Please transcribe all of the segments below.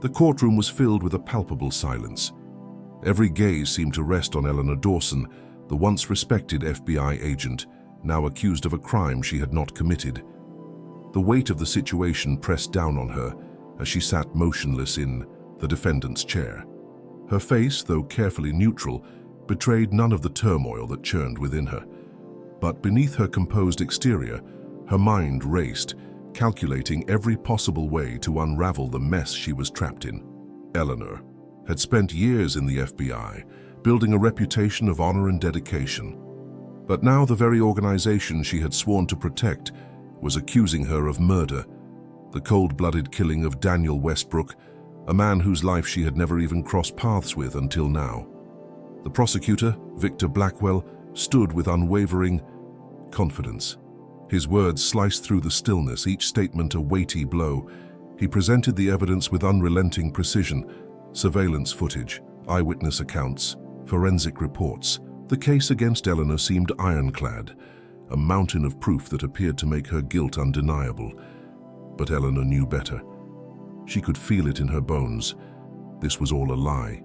The courtroom was filled with a palpable silence. Every gaze seemed to rest on Eleanor Dawson, the once respected FBI agent, now accused of a crime she had not committed. The weight of the situation pressed down on her as she sat motionless in the defendant's chair. Her face, though carefully neutral, betrayed none of the turmoil that churned within her. But beneath her composed exterior, her mind raced, calculating every possible way to unravel the mess she was trapped in. Eleanor had spent years in the FBI, building a reputation of honor and dedication. But now the very organization she had sworn to protect was accusing her of murder, the cold-blooded killing of Daniel Westbrook, a man whose life she had never even crossed paths with until now. The prosecutor, Victor Blackwell, stood with unwavering confidence. His words sliced through the stillness, each statement a weighty blow. He presented the evidence with unrelenting precision: surveillance footage, eyewitness accounts, forensic reports. The case against Eleanor seemed ironclad, a mountain of proof that appeared to make her guilt undeniable. But Eleanor knew better. She could feel it in her bones. This was all a lie.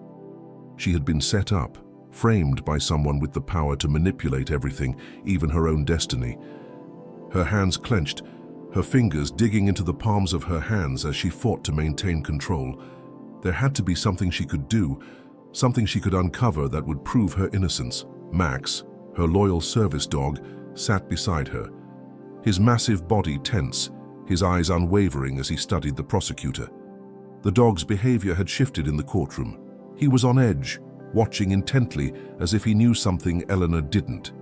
She had been set up, framed by someone with the power to manipulate everything, even her own destiny. Her hands clenched, her fingers digging into the palms of her hands as she fought to maintain control. There had to be something she could do, something she could uncover that would prove her innocence. Max, her loyal service dog, sat beside her, his massive body tense, his eyes unwavering as he studied the prosecutor. The dog's behavior had shifted in the courtroom. He was on edge, watching intently as if he knew something Eleanor didn't.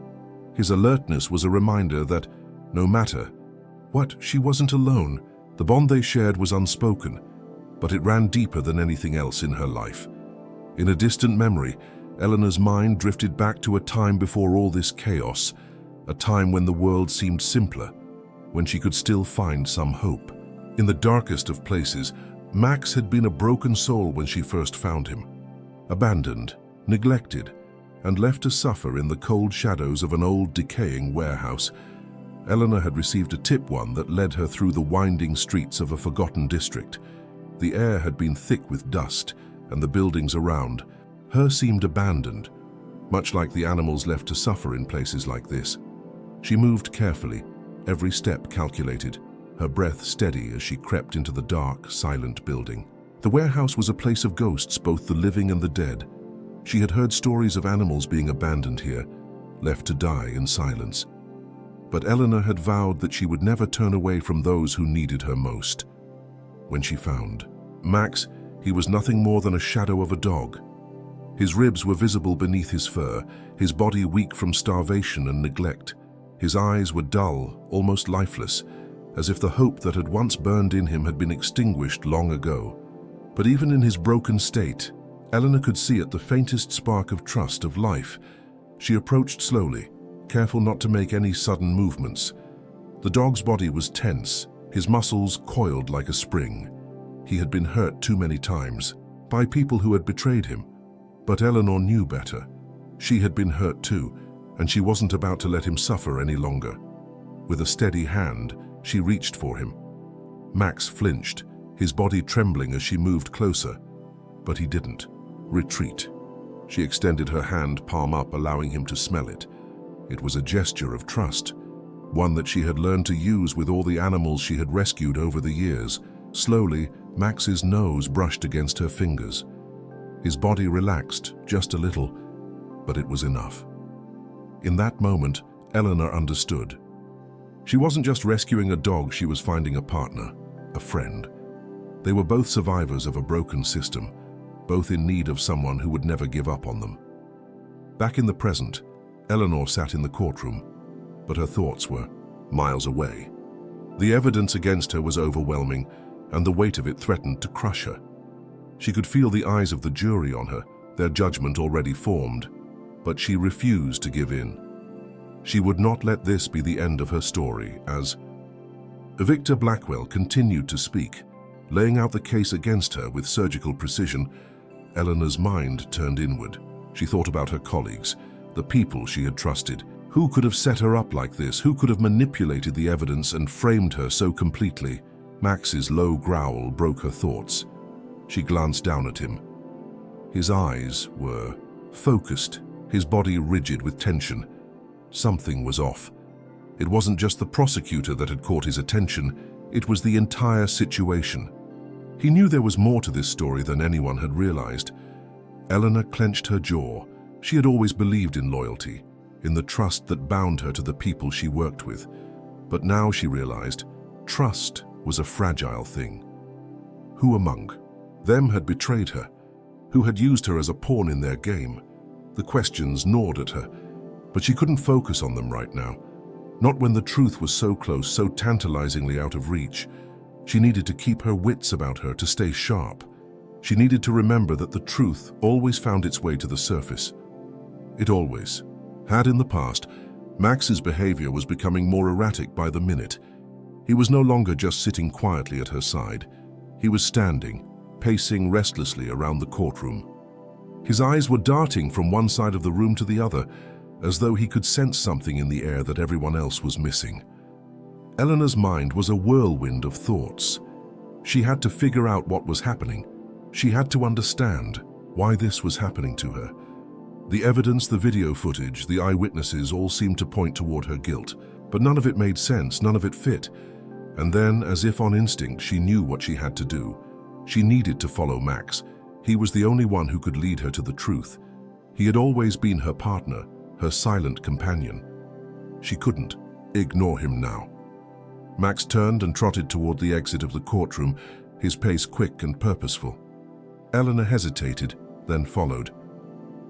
His alertness was a reminder that, no matter what, she wasn't alone. The bond they shared was unspoken, but it ran deeper than anything else in her life. In a distant memory, Eleanor's mind drifted back to a time before all this chaos, a time when the world seemed simpler, when she could still find some hope. In the darkest of places, Max had been a broken soul when she first found him. Abandoned, neglected, and left to suffer in the cold shadows of an old, decaying warehouse. Eleanor had received a tip one that led her through the winding streets of a forgotten district. The air had been thick with dust, and the buildings around her seemed abandoned, much like the animals left to suffer in places like this. She moved carefully, every step calculated, her breath steady as she crept into the dark, silent building. The warehouse was a place of ghosts, both the living and the dead. She had heard stories of animals being abandoned here, left to die in silence. But Eleanor had vowed that she would never turn away from those who needed her most. When she found Max, he was nothing more than a shadow of a dog. His ribs were visible beneath his fur, his body weak from starvation and neglect. His eyes were dull, almost lifeless, as if the hope that had once burned in him had been extinguished long ago. But even in his broken state, Eleanor could see at the faintest spark of trust, of life. She approached slowly, careful not to make any sudden movements. The dog's body was tense, his muscles coiled like a spring. He had been hurt too many times, by people who had betrayed him. But Eleanor knew better. She had been hurt too, and she wasn't about to let him suffer any longer. With a steady hand, she reached for him. Max flinched, his body trembling as she moved closer. But he didn't. Retreat. She extended her hand, palm up, allowing him to smell it. It was a gesture of trust, one that she had learned to use with all the animals she had rescued over the years. Slowly, Max's nose brushed against her fingers. His body relaxed, just a little, but it was enough. In that moment, Eleanor understood. She wasn't just rescuing a dog, she was finding a partner, a friend. They were both survivors of a broken system, both in need of someone who would never give up on them. Back in the present, Eleanor sat in the courtroom, but her thoughts were miles away. The evidence against her was overwhelming, and the weight of it threatened to crush her. She could feel the eyes of the jury on her, their judgment already formed, but she refused to give in. She would not let this be the end of her story. As Victor Blackwell continued to speak, laying out the case against her with surgical precision, Eleanor's mind turned inward. She thought about her colleagues, the people she had trusted. Who could have set her up like this? Who could have manipulated the evidence and framed her so completely? Max's low growl broke her thoughts. She glanced down at him. His eyes were focused, his body rigid with tension. Something was off. It wasn't just the prosecutor that had caught his attention, it was the entire situation. He knew there was more to this story than anyone had realized. Eleanor clenched her jaw. She had always believed in loyalty, in the trust that bound her to the people she worked with. But now she realized trust was a fragile thing. Who among them had betrayed her? Who had used her as a pawn in their game? The questions gnawed at her, but she couldn't focus on them right now. Not when the truth was so close, so tantalizingly out of reach. She needed to keep her wits about her to stay sharp. She needed to remember that the truth always found its way to the surface. It always had in the past. Max's behavior was becoming more erratic by the minute. He was no longer just sitting quietly at her side. He was standing, pacing restlessly around the courtroom. His eyes were darting from one side of the room to the other, as though he could sense something in the air that everyone else was missing. Eleanor's mind was a whirlwind of thoughts. She had to figure out what was happening. She had to understand why this was happening to her. The evidence, the video footage, the eyewitnesses all seemed to point toward her guilt, but none of it made sense, none of it fit. And then, as if on instinct, she knew what she had to do. She needed to follow Max. He was the only one who could lead her to the truth. He had always been her partner, her silent companion. She couldn't ignore him now. Max turned and trotted toward the exit of the courtroom, his pace quick and purposeful. Eleanor hesitated, then followed.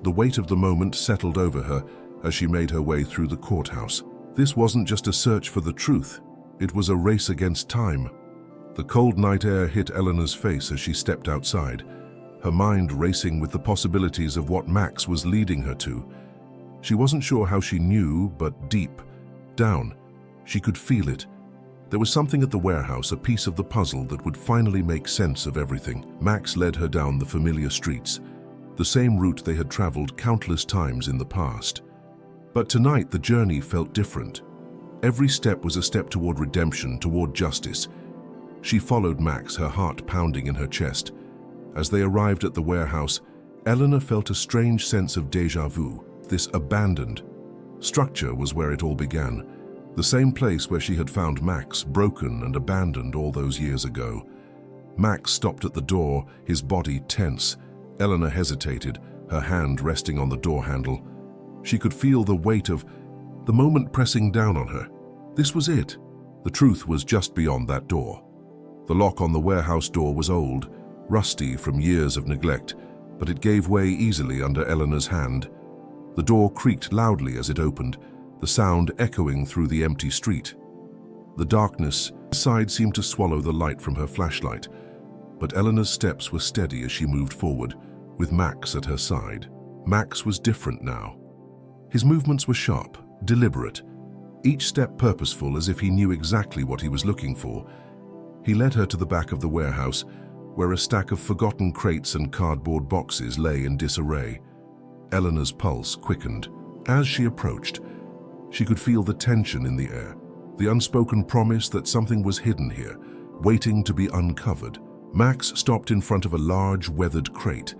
The weight of the moment settled over her as she made her way through the courthouse. This wasn't just a search for the truth. It was a race against time. The cold night air hit Eleanor's face as she stepped outside, her mind racing with the possibilities of what Max was leading her to. She wasn't sure how she knew, but deep down, she could feel it. There was something at the warehouse, a piece of the puzzle that would finally make sense of everything. Max led her down the familiar streets, the same route they had traveled countless times in the past. But tonight the journey felt different. Every step was a step toward redemption, toward justice. She followed Max, her heart pounding in her chest. As they arrived at the warehouse, Eleanor felt a strange sense of déjà vu. This abandoned structure was where it all began. The same place where she had found Max, broken and abandoned all those years ago. Max stopped at the door, his body tense. Eleanor hesitated, her hand resting on the door handle. She could feel the weight of the moment pressing down on her. This was it. The truth was just beyond that door. The lock on the warehouse door was old, rusty from years of neglect, but it gave way easily under Eleanor's hand. The door creaked loudly as it opened, the sound echoing through the empty street. The darkness inside seemed to swallow the light from her flashlight, but Eleanor's steps were steady as she moved forward, with Max at her side. Max was different now. His movements were sharp, deliberate, each step purposeful, as if he knew exactly what he was looking for. He led her to the back of the warehouse, where a stack of forgotten crates and cardboard boxes lay in disarray. Eleanor's pulse quickened. As she approached, she could feel the tension in the air, the unspoken promise that something was hidden here, waiting to be uncovered. Max stopped in front of a large, weathered crate.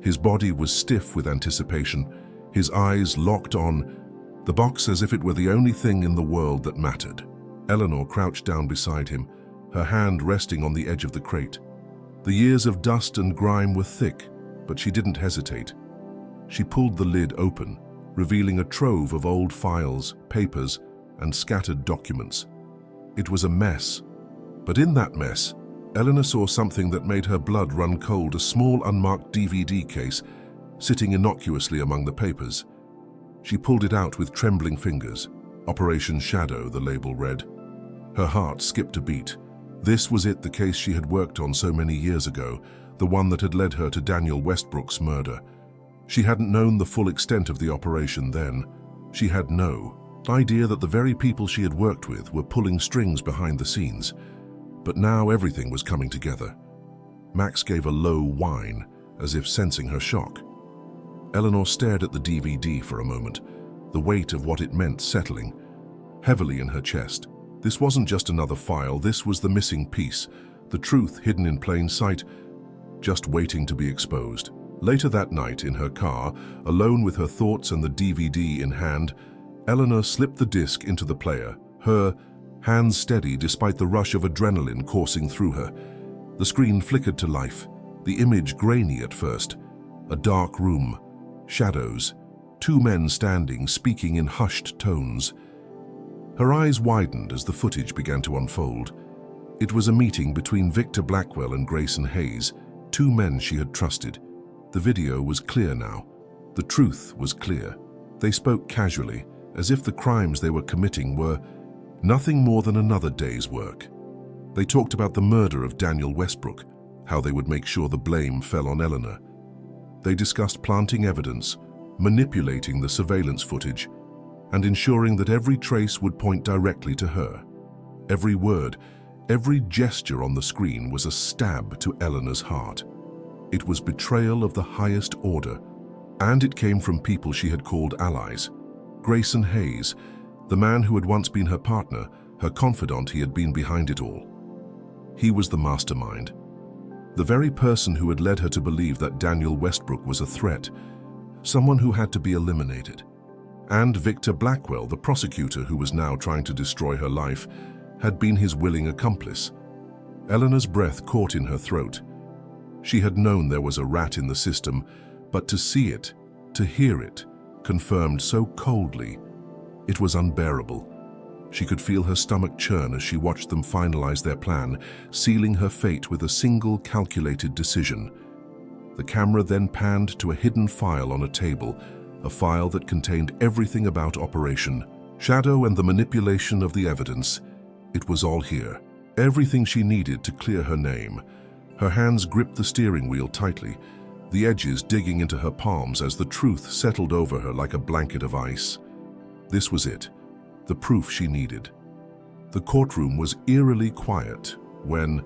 His body was stiff with anticipation, his eyes locked on the box as if it were the only thing in the world that mattered. Eleanor crouched down beside him, her hand resting on the edge of the crate. The years of dust and grime were thick, but she didn't hesitate. She pulled the lid open, revealing a trove of old files, papers, and scattered documents. It was a mess, but in that mess, Eleanor saw something that made her blood run cold, a small unmarked DVD case sitting innocuously among the papers. She pulled it out with trembling fingers. Operation Shadow, the label read. Her heart skipped a beat. This was it, the case she had worked on so many years ago, the one that had led her to Daniel Westbrook's murder. She hadn't known the full extent of the operation then. She had no idea that the very people she had worked with were pulling strings behind the scenes. But now everything was coming together. Max gave a low whine, as if sensing her shock. Eleanor stared at the DVD for a moment, the weight of what it meant settling heavily in her chest. This wasn't just another file, this was the missing piece, the truth hidden in plain sight. just waiting to be exposed. Later that night, in her car, alone with her thoughts and the DVD in hand, Eleanor slipped the disc into the player, her hands steady despite the rush of adrenaline coursing through her. The screen flickered to life, the image grainy at first. A dark room, shadows, two men standing, speaking in hushed tones. Her eyes widened as the footage began to unfold. It was a meeting between Victor Blackwell and Grayson Hayes, two men she had trusted. The video was clear now. The truth was clear. They spoke casually, as if the crimes they were committing were nothing more than another day's work. They talked about the murder of Daniel Westbrook, how they would make sure the blame fell on Eleanor. They discussed planting evidence, manipulating the surveillance footage, and ensuring that every trace would point directly to her. Every word, every gesture on the screen was a stab to Eleanor's heart. It was betrayal of the highest order, and it came from people she had called allies. Grayson Hayes, the man who had once been her partner, her confidant, he had been behind it all. He was the mastermind, the very person who had led her to believe that Daniel Westbrook was a threat, someone who had to be eliminated. And Victor Blackwell, the prosecutor who was now trying to destroy her life, had been his willing accomplice. Eleanor's breath caught in her throat. She had known there was a rat in the system, but to see it, to hear it, confirmed so coldly, it was unbearable. She could feel her stomach churn as she watched them finalize their plan, sealing her fate with a single calculated decision. The camera then panned to a hidden file on a table, a file that contained everything about Operation Shadow and the manipulation of the evidence. It was all here, everything she needed to clear her name. Her hands gripped the steering wheel tightly, the edges digging into her palms as the truth settled over her like a blanket of ice. This was it, the proof she needed. The courtroom was eerily quiet when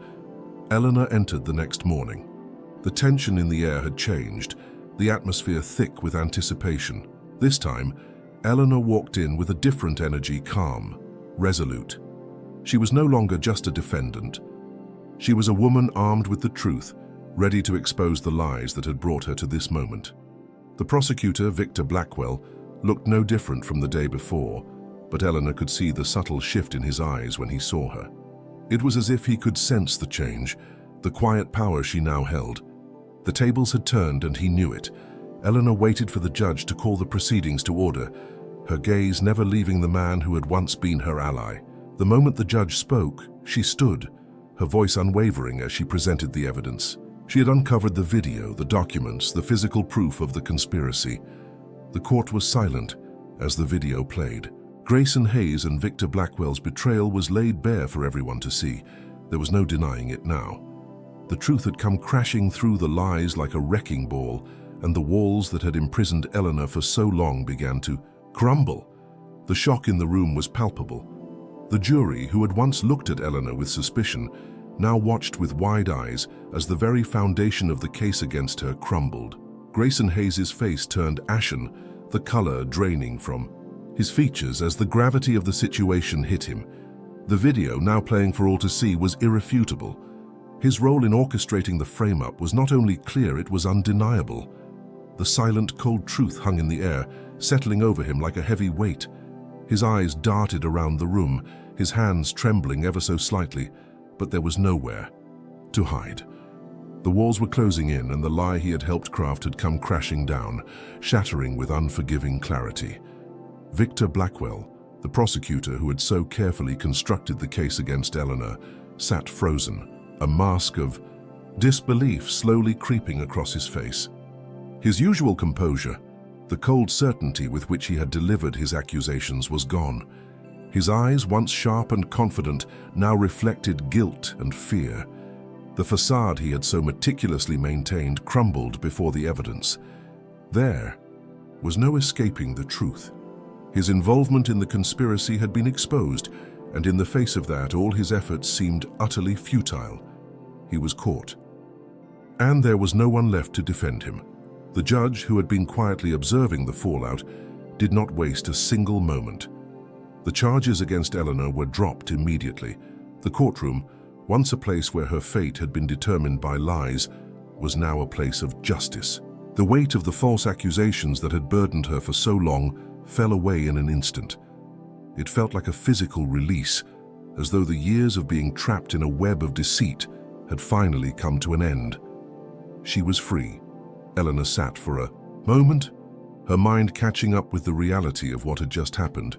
Eleanor entered the next morning. The tension in the air had changed, the atmosphere thick with anticipation. This time, Eleanor walked in with a different energy, calm, resolute. She was no longer just a defendant. She was a woman armed with the truth, ready to expose the lies that had brought her to this moment. The prosecutor, Victor Blackwell, looked no different from the day before, but Eleanor could see the subtle shift in his eyes when he saw her. It was as if he could sense the change, the quiet power she now held. The tables had turned and he knew it. Eleanor waited for the judge to call the proceedings to order, her gaze never leaving the man who had once been her ally. The moment the judge spoke, she stood, her voice unwavering as she presented the evidence. She had uncovered the video, the documents, the physical proof of the conspiracy. The court was silent as the video played. Grayson Hayes and Victor Blackwell's betrayal was laid bare for everyone to see. There was no denying it now. The truth had come crashing through the lies like a wrecking ball, and the walls that had imprisoned Eleanor for so long began to crumble. The shock in the room was palpable. The jury, who had once looked at Eleanor with suspicion, now watched with wide eyes as the very foundation of the case against her crumbled. Grayson Hayes' face turned ashen, the color draining from his features as the gravity of the situation hit him. The video, now playing for all to see, was irrefutable. His role in orchestrating the frame-up was not only clear, it was undeniable. The silent, cold truth hung in the air, settling over him like a heavy weight. His eyes darted around the room, his hands trembling ever so slightly, but there was nowhere to hide. The walls were closing in, and the lie he had helped craft had come crashing down, shattering with unforgiving clarity. Victor Blackwell, the prosecutor who had so carefully constructed the case against Eleanor, sat frozen, a mask of disbelief slowly creeping across his face. His usual composure, the cold certainty with which he had delivered his accusations, was gone. His eyes, once sharp and confident, now reflected guilt and fear. The facade he had so meticulously maintained crumbled before the evidence. There was no escaping the truth. His involvement in the conspiracy had been exposed, and in the face of that, all his efforts seemed utterly futile. He was caught. And there was no one left to defend him. The judge, who had been quietly observing the fallout, did not waste a single moment. The charges against Eleanor were dropped immediately. The courtroom, once a place where her fate had been determined by lies, was now a place of justice. The weight of the false accusations that had burdened her for so long fell away in an instant. It felt like a physical release, as though the years of being trapped in a web of deceit had finally come to an end. She was free. Eleanor sat for a moment, her mind catching up with the reality of what had just happened.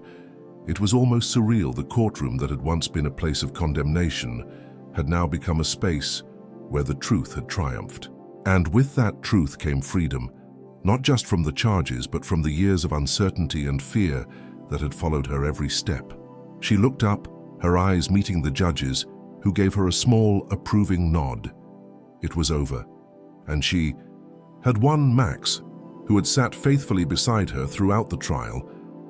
It was almost surreal. The courtroom that had once been a place of condemnation had now become a space where the truth had triumphed. And with that truth came freedom, not just from the charges, but from the years of uncertainty and fear that had followed her every step. She looked up, her eyes meeting the judge's, who gave her a small, approving nod. It was over, and she had won. Max, who had sat faithfully beside her throughout the trial,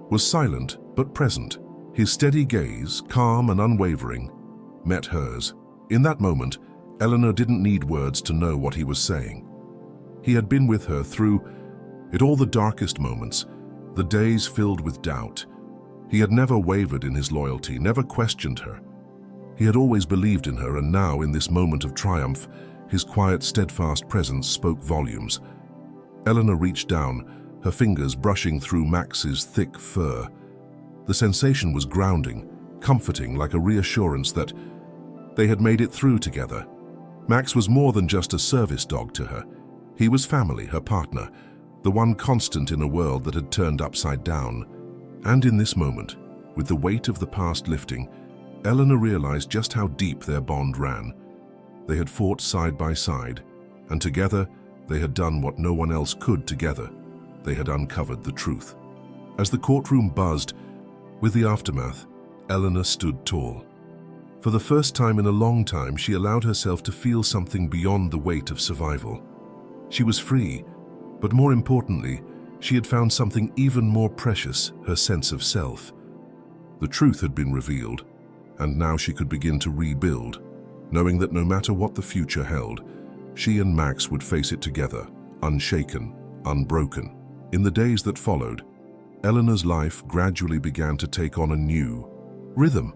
was silent but present. His steady gaze, calm and unwavering, met hers. In that moment, Eleanor didn't need words to know what he was saying. He had been with her through it all, the darkest moments, the days filled with doubt. He had never wavered in his loyalty, never questioned her. He had always believed in her, and now, in this moment of triumph, his quiet, steadfast presence spoke volumes. Eleanor reached down, her fingers brushing through Max's thick fur. The sensation was grounding, comforting, like a reassurance that they had made it through together. Max was more than just a service dog to her. He was family, her partner, the one constant in a world that had turned upside down. And in this moment, with the weight of the past lifting, Eleanor realized just how deep their bond ran. They had fought side by side, and together they had done what no one else could together. They had uncovered the truth. As the courtroom buzzed with the aftermath, Eleanor stood tall. For the first time in a long time, she allowed herself to feel something beyond the weight of survival. She was free, but more importantly, she had found something even more precious, her sense of self. The truth had been revealed, and now she could begin to rebuild, knowing that no matter what the future held, she and Max would face it together, unshaken, unbroken. In the days that followed, Eleanor's life gradually began to take on a new rhythm,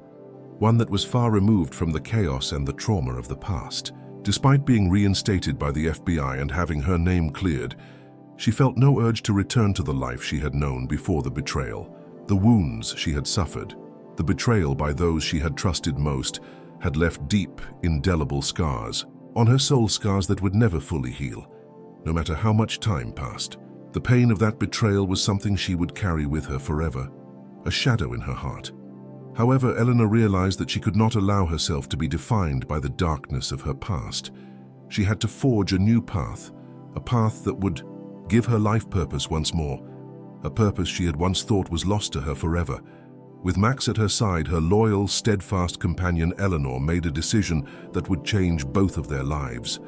one that was far removed from the chaos and the trauma of the past. Despite being reinstated by the FBI and having her name cleared, she felt no urge to return to the life she had known before the betrayal. The wounds she had suffered, the betrayal by those she had trusted most, had left deep, indelible scars on her soul, scars that would never fully heal, no matter how much time passed. The pain of that betrayal was something she would carry with her forever, a shadow in her heart. However, Eleanor realized that she could not allow herself to be defined by the darkness of her past. She had to forge a new path, a path that would give her life purpose once more, a purpose she had once thought was lost to her forever. With Max at her side, her loyal, steadfast companion, Eleanor made a decision that would change both of their lives.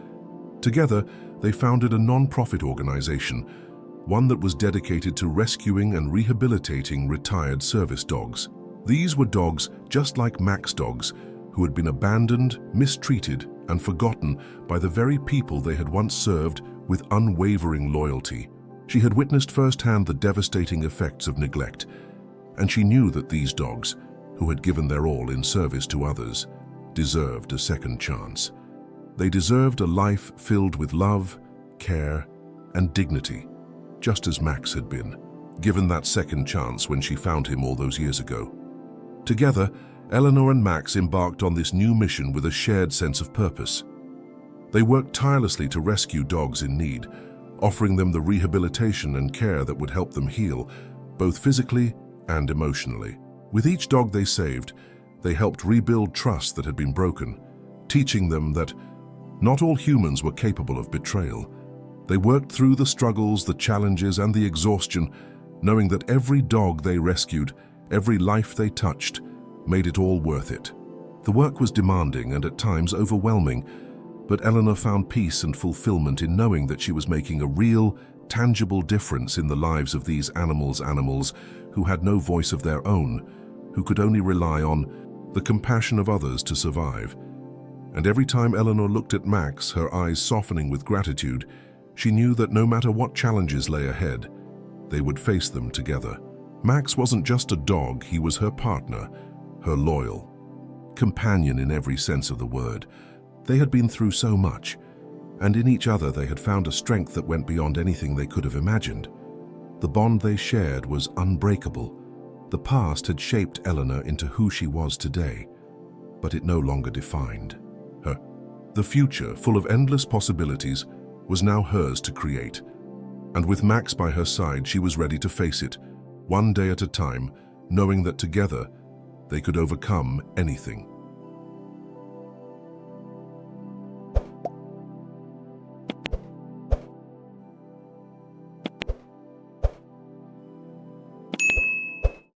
Together, they founded a non-profit organization, one that was dedicated to rescuing and rehabilitating retired service dogs. These were dogs just like Max dogs, who had been abandoned, mistreated, and forgotten by the very people they had once served with unwavering loyalty. She had witnessed firsthand the devastating effects of neglect, and she knew that these dogs, who had given their all in service to others, deserved a second chance. They deserved a life filled with love, care, and dignity, just as Max had been, given that second chance when she found him all those years ago. Together, Eleanor and Max embarked on this new mission with a shared sense of purpose. They worked tirelessly to rescue dogs in need, offering them the rehabilitation and care that would help them heal, both physically and emotionally. With each dog they saved, they helped rebuild trust that had been broken, teaching them that not all humans were capable of betrayal. They worked through the struggles, the challenges, and the exhaustion, knowing that every dog they rescued, every life they touched, made it all worth it. The work was demanding and at times overwhelming, but Eleanor found peace and fulfillment in knowing that she was making a real, tangible difference in the lives of these animals who had no voice of their own, who could only rely on the compassion of others to survive. And every time Eleanor looked at Max, her eyes softening with gratitude, she knew that no matter what challenges lay ahead, they would face them together. Max wasn't just a dog, he was her partner, her loyal companion in every sense of the word. They had been through so much, and in each other they had found a strength that went beyond anything they could have imagined. The bond they shared was unbreakable. The past had shaped Eleanor into who she was today, but it no longer defined her. The future, full of endless possibilities, was now hers to create. And with Max by her side, she was ready to face it, one day at a time, knowing that together they could overcome anything.